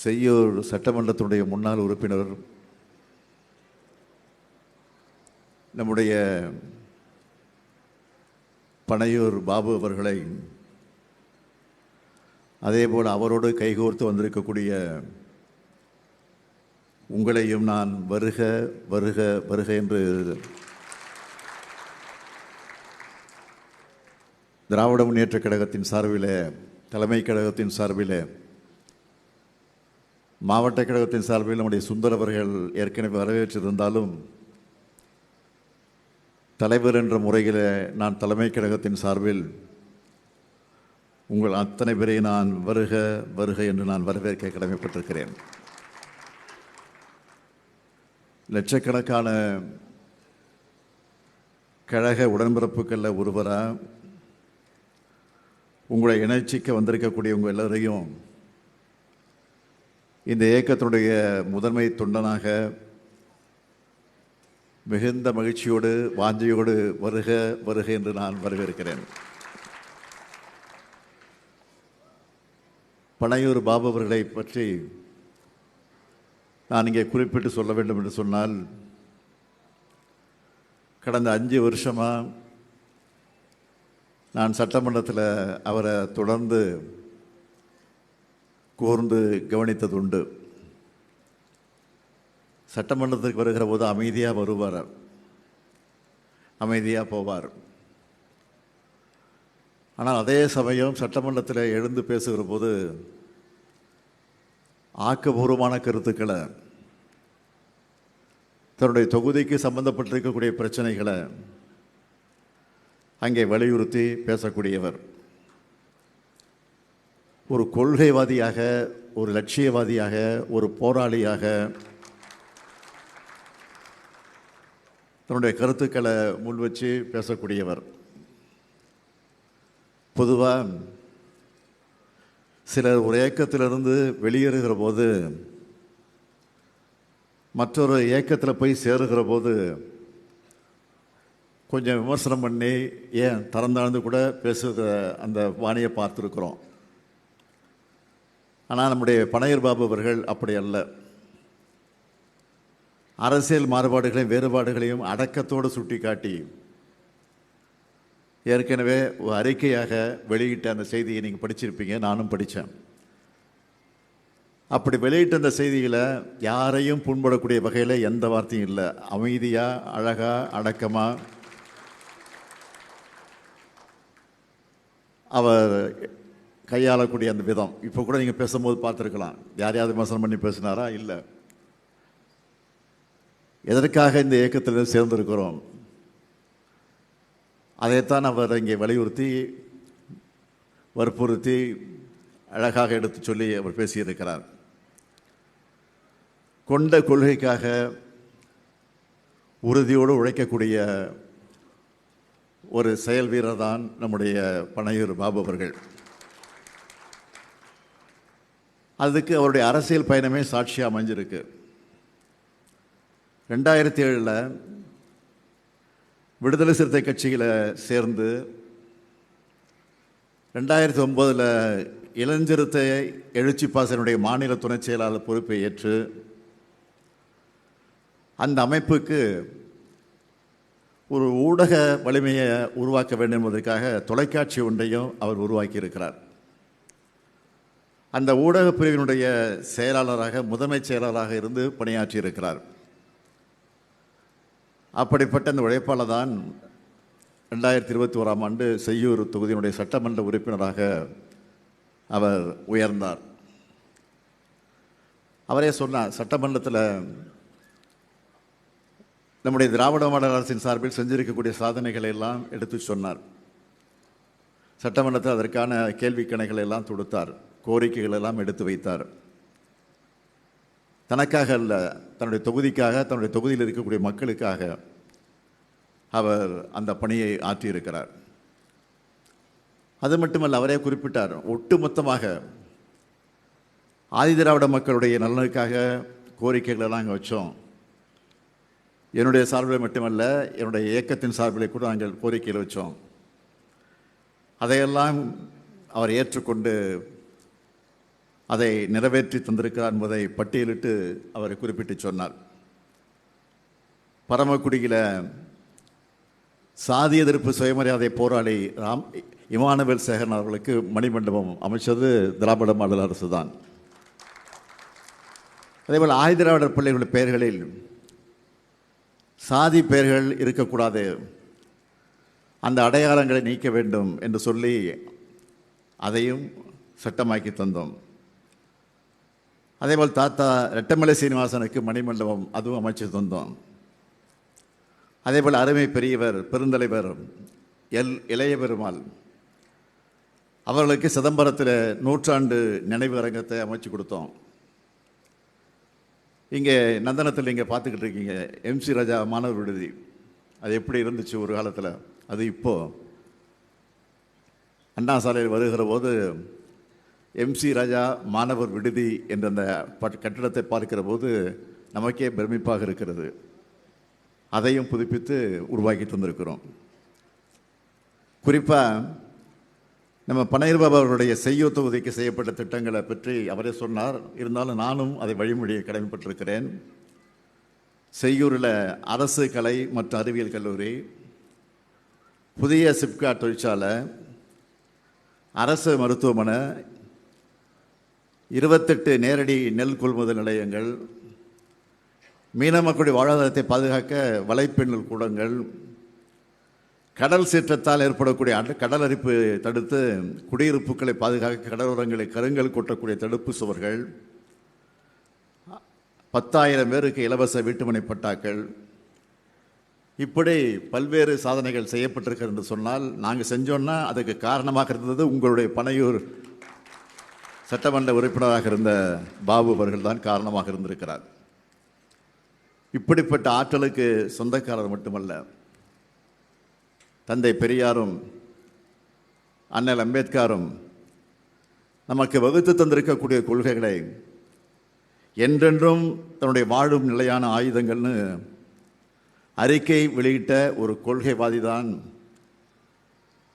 செய்யூர் சட்டமன்றத்தினுடைய முன்னாள் உறுப்பினர் நம்முடைய பனையூர் பாபு அவர்களை, அதேபோல் அவரோடு கைகோர்த்து வந்திருக்கக்கூடிய உங்களையும் நான் வருக வருக வருக என்று திராவிட முன்னேற்றக் கழகத்தின் சார்பில், தலைமை கழகத்தின் சார்பில், மாவட்ட கழகத்தின் சார்பில் நம்முடைய சுந்தர் அவர்கள் ஏற்கனவே வரவேற்றிருந்தாலும், தலைவர் என்ற முறையில் நான் தலைமை கழகத்தின் சார்பில் உங்கள் அத்தனை பேரை நான் வருக வருக என்று நான் வரவேற்க கடமைப்பட்டிருக்கிறேன். லட்சக்கணக்கான கழக உடன்பிறப்புகளில் ஒருவராக உங்களை இணைச்சிக்க வந்திருக்கக்கூடிய உங்கள் எல்லோரையும் இந்த இயக்கத்தினுடைய முதன்மை தொண்டனாக மிகுந்த மகிழ்ச்சியோடு வாஞ்சையோடு வருக வருக என்று நான் வரவேற்கிறேன். பனையூர் பாபு அவர்களை பற்றி நான் இங்கே குறிப்பிட்டு சொல்ல வேண்டும் என்று சொன்னால், கடந்த 5 வருஷமாக நான் சட்டமன்றத்தில் அவரை தொடர்ந்து கூர்ந்து கவனித்தது உண்டு. சட்டமன்றத்துக்கு வருகிற போது அமைதியாக வருவார், அமைதியாக போவார். ஆனால் அதே சமயம் சட்டமன்றத்தில் எழுந்து பேசுகிற போது ஆக்கபூர்வமான கருத்துக்களை, தன்னுடைய தொகுதிக்கு சம்பந்தப்பட்டிருக்கக்கூடிய பிரச்சனைகளை அங்கே வலியுறுத்தி பேசக்கூடியவர். ஒரு கொள்கைவாதியாக, ஒரு லட்சியவாதியாக, ஒரு போராளியாக தன்னுடைய கருத்துக்களை முன்வச்சு பேசக்கூடியவர். பொதுவாக சிலர் ஒரு இயக்கத்திலிருந்து வெளியேறுகிற போது, மற்றொரு இயக்கத்தில் போய் சேருகிற போது கொஞ்சம் விமர்சனம் பண்ணி, ஏன் திறந்தாழ்ந்து கூட பேசுகிற அந்த வாணியை பார்த்துருக்குறோம். ஆனால் நம்முடைய பனையூர் பாபு அவர்கள் அப்படி அல்ல. அரசியல் மாறுபாடுகளையும் வேறுபாடுகளையும் அடக்கத்தோடு சுட்டி காட்டி, ஏற்கனவே ஒரு அறிக்கையாக வெளியிட்ட அந்த செய்தியை நீங்கள் படிச்சிருப்பீங்க, நானும் படித்தேன். அப்படி வெளியிட்ட அந்த செய்தியில் யாரையும் புண்படக்கூடிய வகையில் எந்த வார்த்தையும் இல்லை. அமைதியாக, அழகாக, அடக்கமாக அவர் கையாளக்கூடிய அந்த விதம், இப்போ கூட நீங்கள் பேசும்போது பார்த்துருக்கலாம். யாரையாவது விமர்சனம் பண்ணி பேசினாரா? இல்லை. எதற்காக இந்த இயக்கத்தில் சேர்ந்திருக்கிறோம், அதைத்தான் அவர் இங்கே வலியுறுத்தி வற்புறுத்தி அழகாக எடுத்து சொல்லி அவர் பேசியிருக்கிறார். கொண்ட கொள்கைக்காக உறுதியோடு உழைக்கக்கூடிய ஒரு செயல் வீரர் தான் நம்முடைய பனையூர் பாபு அவர்கள். அதுக்கு அவருடைய அரசியல் பயணமே சாட்சியாக அமைஞ்சிருக்கு. 2007 விடுதலை சிறுத்தை கட்சியில் சேர்ந்து 2009 இளஞ்சிறுத்தை எழுச்சி பாசனுடைய மாநில துணை செயலாளர் பொறுப்பை ஏற்று அந்த அமைப்புக்கு ஒரு ஊடக வலிமையை உருவாக்க வேண்டும் என்பதற்காக தொலைக்காட்சி ஒன்றையும் அவர் உருவாக்கியிருக்கிறார். அந்த ஊடக பிரிவினுடைய செயலாளராக, முதன்மை செயலாளராக இருந்து பணியாற்றியிருக்கிறார். அப்படிப்பட்ட அந்த உழைப்பாளர் தான் 2021ஆம் ஆண்டு செய்யூர் தொகுதியினுடைய சட்டமன்ற உறுப்பினராக அவர் உயர்ந்தார். அவரே சொன்னார், சட்டமன்றத்தில் நம்முடைய திராவிட மாடல் அரசின் சார்பில் செஞ்சிருக்கக்கூடிய சாதனைகளை எல்லாம் எடுத்து சொன்னார். சட்டமன்றத்தில் அதற்கான கேள்வி கணைகளை எல்லாம் தொடுத்தார், கோரிக்கைகள் எல்லாம் எடுத்து வைத்தார். தனக்காக அல்ல, தன்னுடைய தொகுதிக்காக, தன்னுடைய தொகுதியில் இருக்கக்கூடிய மக்களுக்காக அவர் அந்த பணியை ஆற்றியிருக்கிறார். அது மட்டுமல்ல, அவரே குறிப்பிட்டார், ஒட்டுமொத்தமாக ஆதிதிராவிட மக்களுடைய நலனுக்காக கோரிக்கைகளெல்லாம் அங்கே வச்சோம். என்னுடைய சார்பில் மட்டுமல்ல, என்னுடைய இயக்கத்தின் சார்பில் கூட நாங்கள் கோரிக்கையில் வச்சோம். அதையெல்லாம் அவர் ஏற்றுக்கொண்டு அதை நிறைவேற்றி தந்திருக்கிறார் என்பதை பட்டியலிட்டு அவரை குறிப்பிட்டு சொன்னார். பரமக்குடியில் சாதி எதிர்ப்பு சுயமரியாதை போராளி இமானுவேல் சேகரன் அவர்களுக்கு மணிமண்டபம் அமைச்சது திராவிட மாடல் அரசு தான். அதேபோல் ஆதிதிராவிடர் பிள்ளைகளுடைய பெயர்களில் சாதி பெயர்கள் இருக்கக்கூடாது, அந்த அடையாளங்களை நீக்க வேண்டும் என்று சொல்லி அதையும் சட்டமாக்கி தந்தோம். அதேபோல் தாத்தா ரெட்டமலை சீனிவாசனுக்கு மணிமண்டபம் அதுவும் அமைச்சு தந்தோம். அதேபோல் அருமை பெரியவர் பெருந்தலைவர் இளைய பெருமாள் அவர்களுக்கு சிதம்பரத்தில் 100ஆண்டு நினைவு அரங்கத்தை அமைச்சு கொடுத்தோம். இங்கே நந்தனத்தில் இங்கே பார்த்துக்கிட்டு இருக்கீங்க MC ராஜா மாணவர் விடுதி, அது எப்படி இருந்துச்சு ஒரு காலத்தில், அது இப்போது அண்ணா சாலையில் வருகிற போது MC ராஜா மாணவர் விடுதி என்ற அந்த கட்டிடத்தை பார்க்கிற போது நமக்கே பெருமிப்பாக இருக்கிறது. அதையும் புதுப்பித்து உருவாக்கி தந்திருக்கிறோம். குறிப்பாக நம்ம பனையர் பாபா அவர்களுடைய செய்யூர் தொகுதிக்கு செய்யப்பட்ட திட்டங்களை பற்றி அவரே சொன்னார். இருந்தாலும் நானும் அதை வழிமொழியை கடமைப்பட்டிருக்கிறேன். செய்யூரில் அரசு கலை மற்றும் அறிவியல் கல்லூரி, புதிய சிப்காட் தொழிற்சாலை, அரசு மருத்துவமனை, 28 நேரடி நெல் கொள்முதல் நிலையங்கள், மீன மக்களுடைய வாழ்வாதாரத்தை பாதுகாக்க வலைப்பின்னல் கூடங்கள், கடல் சீற்றத்தால் ஏற்படக்கூடிய கடல் அரிப்பு தடுத்து குடியிருப்புகளை பாதுகாக்க கடலோரங்களை கருங்கல் கொட்டக்கூடிய தடுப்பு சுவர்கள், 10,000 பேருக்கு இலவச வீட்டுமனை பட்டாக்கள், இப்படி பல்வேறு சாதனைகள் செய்யப்பட்டிருக்கிறது என்று சொன்னால் நாங்கள் செஞ்சோன்னா அதுக்கு காரணமாக இருந்தது உங்களுடைய பனையூர் சட்டமன்ற உறுப்பினராக இருந்த பாபு அவர்கள் தான் காரணமாக இருந்திருக்கிறார். இப்படிப்பட்ட ஆற்றலுக்கு சொந்தக்காரர் மட்டுமல்ல, தந்தை பெரியாரும் அண்ணல் அம்பேத்கரும் நமக்கு வகுத்து தந்திருக்கக்கூடிய கொள்கைகளை என்றென்றும் தன்னுடைய வாழும் நிலையான ஆயுதங்கள்னு அறிக்கை வெளியிட்ட ஒரு கொள்கைவாதி தான்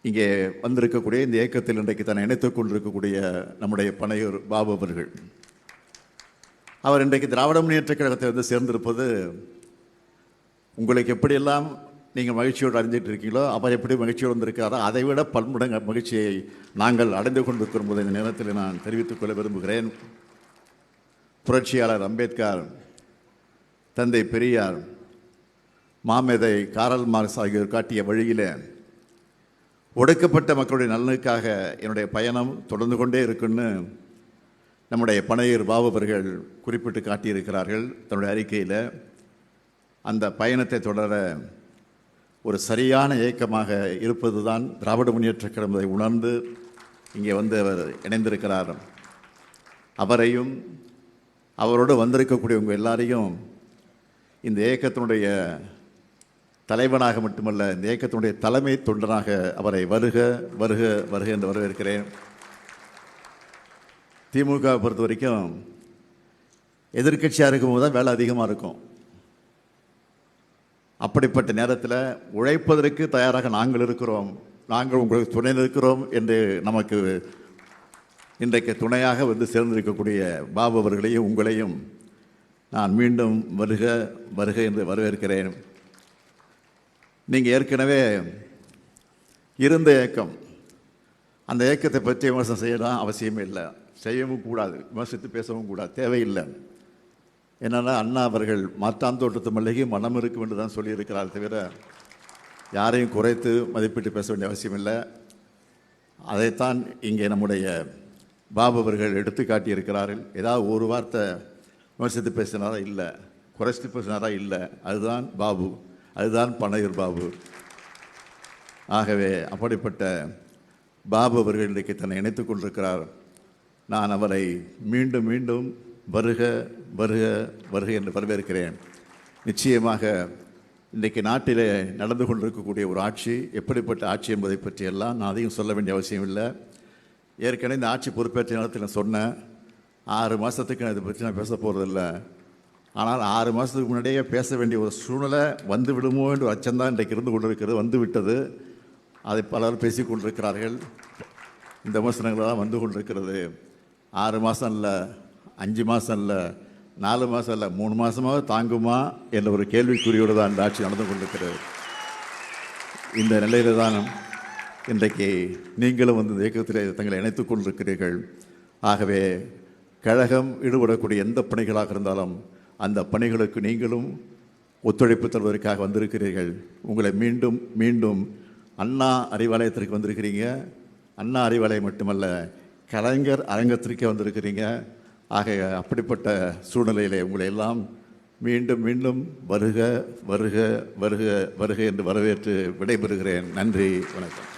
இங்கே வந்திருக்கக்கூடிய இந்த இயக்கத்தில் இன்றைக்கு தன்னை இணைத்துக் கொண்டிருக்கக்கூடிய நம்முடைய பனையூர் பாபு அவர்கள். அவர் இன்றைக்கு திராவிட முன்னேற்ற கழகத்தை வந்து சேர்ந்திருப்பது உங்களுக்கு எப்படியெல்லாம் நீங்கள் மகிழ்ச்சியோடு அறிஞ்சிட்டு இருக்கீங்களோ அவர் எப்படி மகிழ்ச்சியோடு வந்திருக்காரோ அதை விட பன்மடங்கு மகிழ்ச்சியை நாங்கள் அடைந்து கொண்டிருக்கும் போது இந்த நேரத்தில் நான் தெரிவித்துக் கொள்ள விரும்புகிறேன். புரட்சியாளர் அம்பேத்கர், தந்தை பெரியார், மாமேதை காரல் மார்க்ஸ் ஆகியோர் காட்டிய வழியில் ஒடுக்கப்பட்ட மக்களுடைய நலனுக்காக என்னுடைய பயணம் தொடர்ந்து கொண்டே இருக்குன்னு நம்முடைய பனையூர் பாபு அவர்கள் குறிப்பிட்டு காட்டியிருக்கிறார்கள் தன்னுடைய அறிக்கையில். அந்த பயணத்தை தொடர ஒரு சரியான இயக்கமாக இருப்பது தான் திராவிட முன்னேற்ற கழகத்தை உணர்ந்து இங்கே வந்து அவர் இணைந்திருக்கிறார். அவரையும் அவரோடு வந்திருக்கக்கூடிய உங்கள் எல்லாரையும் இந்த இயக்கத்தினுடைய தலைவனாக மட்டுமல்ல, இந்த இயக்கத்தினுடைய தலைமை தொண்டனாக அவரை வருக வருக வருக என்று வரவேற்கிறேன். திமுக பொறுத்த வரைக்கும் எதிர்க்கட்சியாக இருக்கும்போது தான் வேலை அதிகமாக இருக்கும். அப்படிப்பட்ட நேரத்தில் உழைப்பதற்கு தயாராக நாங்கள் இருக்கிறோம், நாங்கள் உங்களுக்கு துணை இருக்கிறோம் என்று நமக்கு இன்றைக்கு துணையாக வந்து சேர்ந்திருக்கக்கூடிய பாபு அவர்களையும் உங்களையும் நான் மீண்டும் வருக வருக என்று வரவேற்கிறேன். நீங்கள் ஏற்கனவே இருந்த இயக்கம், அந்த இயக்கத்தை பற்றி விமர்சனம் செய்யலாம் அவசியமே இல்லை, செய்யவும் கூடாது, விமர்சித்து பேசவும் கூடாது, தேவையில்லை. என்னென்னா அண்ணா அவர்கள் மாற்றாந்தோட்டத்து மல்லிகை மனம் இருக்கும் என்று தான் சொல்லியிருக்கிறார், தவிர யாரையும் குறைத்து மதிப்பிட்டு பேச வேண்டிய அவசியம் இல்லை. அதைத்தான் இங்கே நம்முடைய பாபு அவர்கள் எடுத்து காட்டியிருக்கிறார்கள். ஏதாவது ஒரு வார்த்தை விமர்சித்து பேசினாரா இல்லை, குறைத்து பேசினாரா இல்லை, அதுதான் பாபு, அதுதான் பனையூர் பாபு. ஆகவே அப்படிப்பட்ட பாபு அவர்கள் இன்றைக்கு தன்னை இணைத்துக் கொண்டிருக்கிறார். நான் அவரை மீண்டும் மீண்டும் வருக வருக வருக என்று வரவேற்கிறேன். நிச்சயமாக இன்றைக்கு நாட்டிலே நடந்து கொண்டிருக்கக்கூடிய ஒரு ஆட்சி எப்படிப்பட்ட ஆட்சி என்பதை பற்றியெல்லாம் நான் அதையும் சொல்ல வேண்டிய அவசியம் இல்லை. ஏற்கனவே இந்த ஆட்சி பொறுப்பேற்ற நேரத்தில் நான் சொன்னேன், 6 மாதத்துக்கு நான் இதை பற்றி நான் பேச போகிறதில்ல. ஆனால் 6 மாதத்துக்கு முன்னாடியே பேச வேண்டிய ஒரு சூழ்நிலை வந்து விடுமோ என்ற அச்சம்தான் இன்றைக்கு இருந்து கொண்டிருக்கிறது, வந்து விட்டது. அதை பலர் பேசி கொண்டிருக்கிறார்கள், இந்த விமர்சனங்கள்லாம் வந்து கொண்டிருக்கிறது. 6 மாதம் இல்லை, 5 மாதம் இல்லை, 4 மாதம் இல்லை, 3 மாதமாக தாங்குமா என்ற ஒரு கேள்விக்குறியோடு தான் இந்த ஆட்சி நடந்து கொண்டிருக்கிறது. இந்த நிலையில் தான் இன்றைக்கு நீங்களும் வந்து இந்த இயக்கத்தில் தங்களை இணைத்துக் கொண்டிருக்கிறீர்கள். ஆகவே கழகம் ஈடுபடக்கூடிய எந்த பணிகளாக இருந்தாலும் அந்த பணிகளுக்கு நீங்களும் ஒத்துழைப்பு தருவதற்காக வந்திருக்கிறீர்கள். உங்களை மீண்டும் மீண்டும் அண்ணா அறிவாலயத்திற்கு வந்திருக்கிறீங்க. அண்ணா அறிவாலயம் மட்டுமல்ல, கலைஞர் அரங்கத்திற்கே வந்திருக்கிறீங்க. ஆக அப்படிப்பட்ட சூழ்நிலையிலே உங்களை எல்லாம் மீண்டும் மீண்டும் வருக வருக வருக வருக என்று வரவேற்று விடைபெறுகிறேன். நன்றி, வணக்கம்.